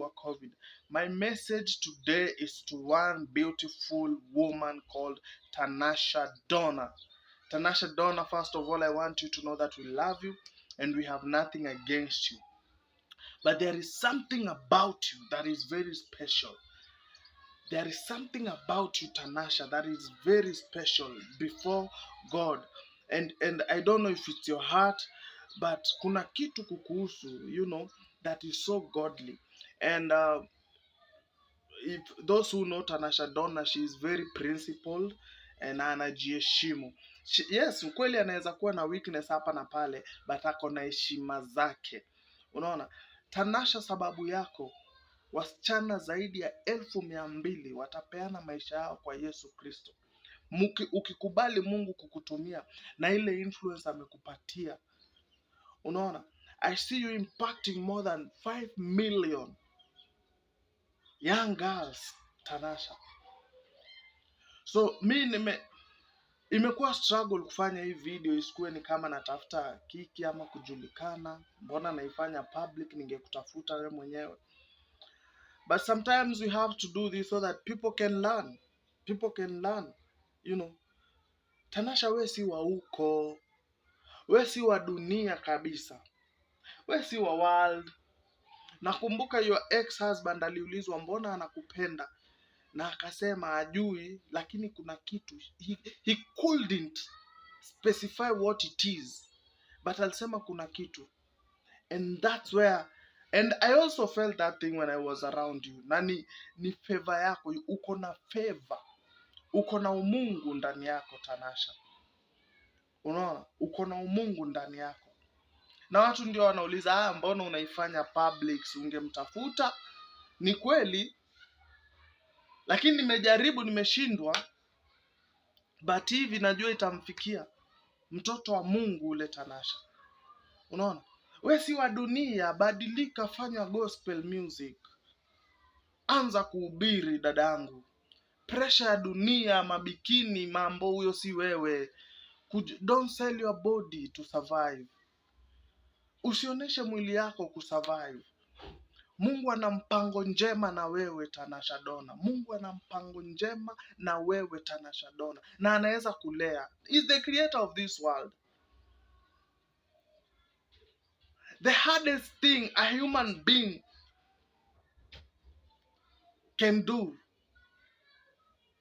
wa COVID. My message today is to one beautiful woman called Tanasha Donna. Tanasha Donna, first of all, I want you to know that we love you and we have nothing against you. But there is something about you that is very special. There is something about you, Tanasha, that is very special before God. And I don't know if it's your heart, but kuna kitu kukuhusu, that is so godly. And if those who know Tanasha Donna, she is very principled and anajiheshimu. Yes, ukweli anaweza kuwa na weakness hapa na pale, but ako na heshima zake. Unaona, Tanasha, sababu yako wasichana zaidi ya 200,000 watapeana maisha yao kwa Yesu Kristo. Ukikubali Mungu kukutumia na ile influence amekupatia. Unaona, I see you impacting more than 5 million young girls, Tanasha. So imekuwa struggle kufanya hii video isikuwe ni kama natafuta kiki ama kujulikana. Mbona naifanya public, ningekutafuta wewe mwenyewe. But sometimes we have to do this so that people can learn. People can learn, Tanasha, we si wa huko. We si wa dunia kabisa. We si wa world. Nakumbuka your ex-husband aliulizwa mbona anakupenda, na akasema ajui, lakini kuna kitu. He couldn't specify what it is, but alisema kuna kitu. And that's where, and I also felt that thing when I was around you. Na ni favor yako, uko na favor. Uko na umungu ndani yako, Tanasha. Unaona, uko na umungu ndani yako. Na watu ndio wanauliza, mbona unaifanya public, ungemtafuta? Ni kweli, lakini nimejaribu, nimeshindwa. But hivi najua itamfikia mtoto wa Mungu ule Tanasha. Unaona? We si wa dunia, badilika, fanya gospel music. Anza kuhubiri, dadangu. Pressure ya dunia, mabikini, mambo, huyo si wewe. Don't sell your body to survive. Usioneshe mwili yako kusurvive. Mungu ana mpango njema na wewe, Tanasha Donna. Mungu ana mpango njema na wewe, Tanasha Donna. Na anaweza kulea. He's the creator of this world. The hardest thing a human being can do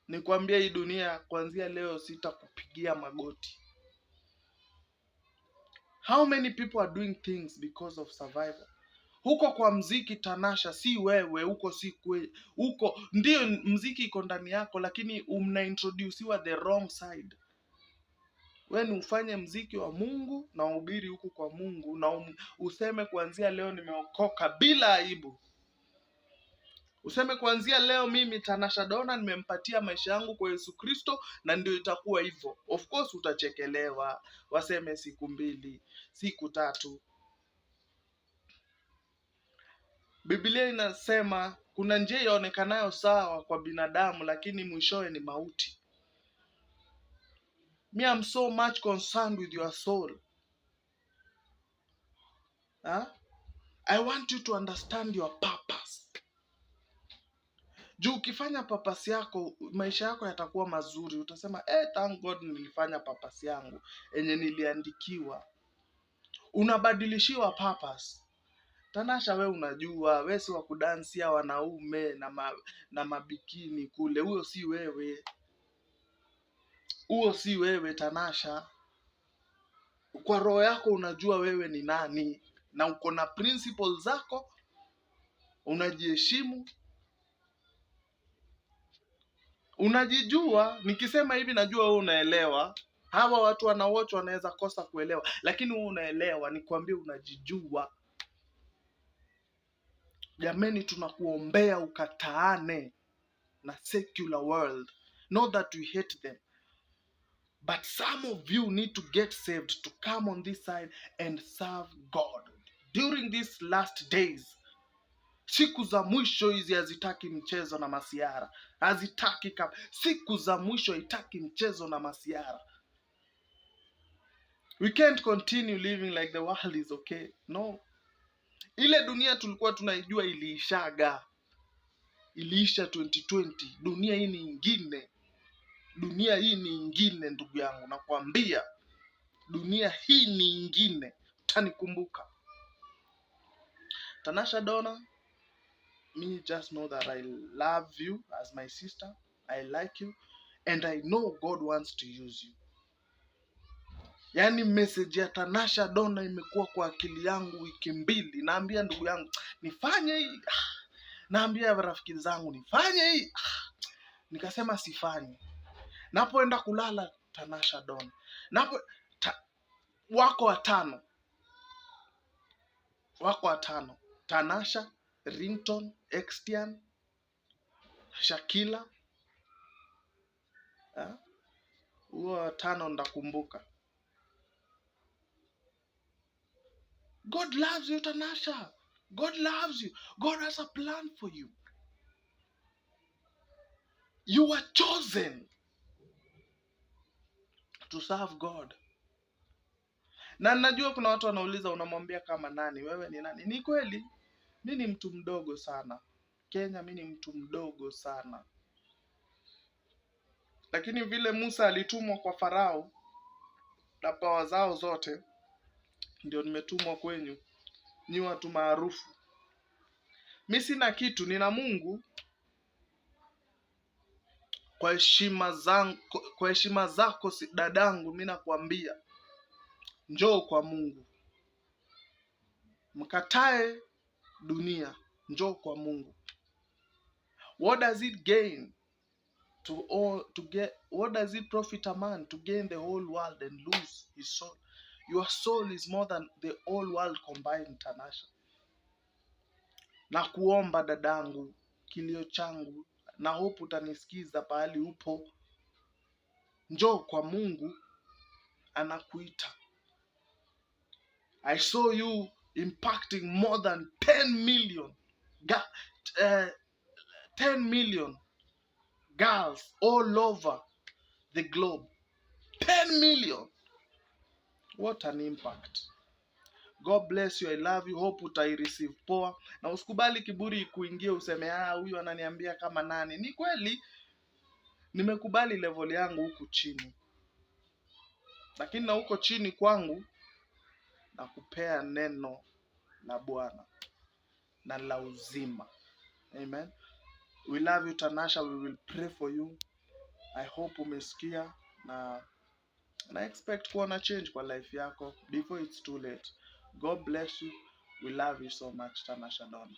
ni kuambia hii dunia, kuanzia leo sitakupigia magoti. How many people are doing things because of survival? Huko kwa mziki, Tanasha, si wewe, huko si kweli. Huko ndio mziki iko ndani yako, lakini mnaintroduciwa the wrong side. Wewe ni ufanye mziki wa Mungu na uhubiri huku kwa Mungu na useme kuanzia leo nimeokoka bila aibu. Useme kuanzia leo mimi Tanasha Donna nimempatia maisha yangu kwa Yesu Kristo, na ndio itakuwa hivyo. Of course utachekelewa, waseme siku 2, siku 3. Biblia inasema kuna njia ionekanayo sawa kwa binadamu, lakini mwishowe ni mauti. Me, I'm so much concerned with your soul. I want you to understand your purpose. Juu ukifanya purpose yako, maisha yako yatakuwa mazuri. Utasema, thank God nilifanya purpose yangu enye niliandikiwa. Unabadilishiwa purpose. Tanasha, we unajua, we si wa kudansia wanaume na mabikini kule. Huyo si wewe. Huyo si wewe, Tanasha. Kwa roho yako unajua wewe ni nani. Na uko na principles zako. Unajiheshimu. Unajijua. Nikisema hivi najua wewe unaelewa. Hawa watu wanaocho wanaweza kosa kuelewa, lakini wewe unaelewa. Nikwambie unajijua. Jameni, tunakuombea ukataane na secular world. Not that we hate them, but some of you need to get saved to come on this side and serve God during these last days. Siku za mwisho hizi hazitaki mchezo na masiara. Hazitaki siku za mwisho haitaki mchezo na masiara. We can't continue living like the world is okay. No. Ile dunia tulikuwa tunaijua iliishaga, iliisha 2020. Dunia hii ni ingine, dunia hii ni ingine ndugu yangu, nakwambia dunia hii ni ingine. Utanikumbuka. Tanasha Donna, me just know that I love you as my sister. I like you and I know God wants to use you. Yaani message ya Tanasha Donna imekuwa kwa akili yangu wiki mbili. Naambia ndugu yangu nifanye hii, naambia rafiki zangu nifanye hii, nikasema sifanye. Napoenda kulala Tanasha Donna. Wako watano. Tanasha, Ringtone, Xtiandela, Shakila. Huo watano ndakumbuka. God loves you, Tanasha. God loves you. God has a plan for you. You were chosen to serve God. Na najua kuna watu wanauliza unamwambia kama nani? Wewe ni nani? Ni kweli, mimi ni mtu mdogo sana. Kenya, mimi ni mtu mdogo sana. Lakini vile Musa alitumwa kwa Farao na pawa zao zote, ndio nimetumwa kwenyu. Ni watu maarufu. Mimi sina kitu, nina Mungu. Kwa heshima zako dadangu, mimi nakwambia njoo kwa Mungu. Mkatae dunia, njoo kwa Mungu. What does it gain what does it profit a man to gain the whole world and lose his soul? Your soul is more than the whole world combined, Tanasha. Na kuomba dadangu, kilio changu, na hope utanisikiza pahali upo. Njoo kwa Mungu, anakuita. I saw you impacting more than 10 million girls all over the globe. 10 million. What an impact. God bless you. I love you. Hope utaireceive poa. Na usikubali kiburi kuingia useme huyu ananiambia kama nani. Ni kweli nimekubali level yangu huku chini. Lakini na huko chini kwangu nakupea neno la Bwana na la uzima. Amen. We love you, Tanasha. We will pray for you. I hope umesikia na expect kuona change kwa life yako before it's too late. God bless you. We love you so much, Tanasha Donna.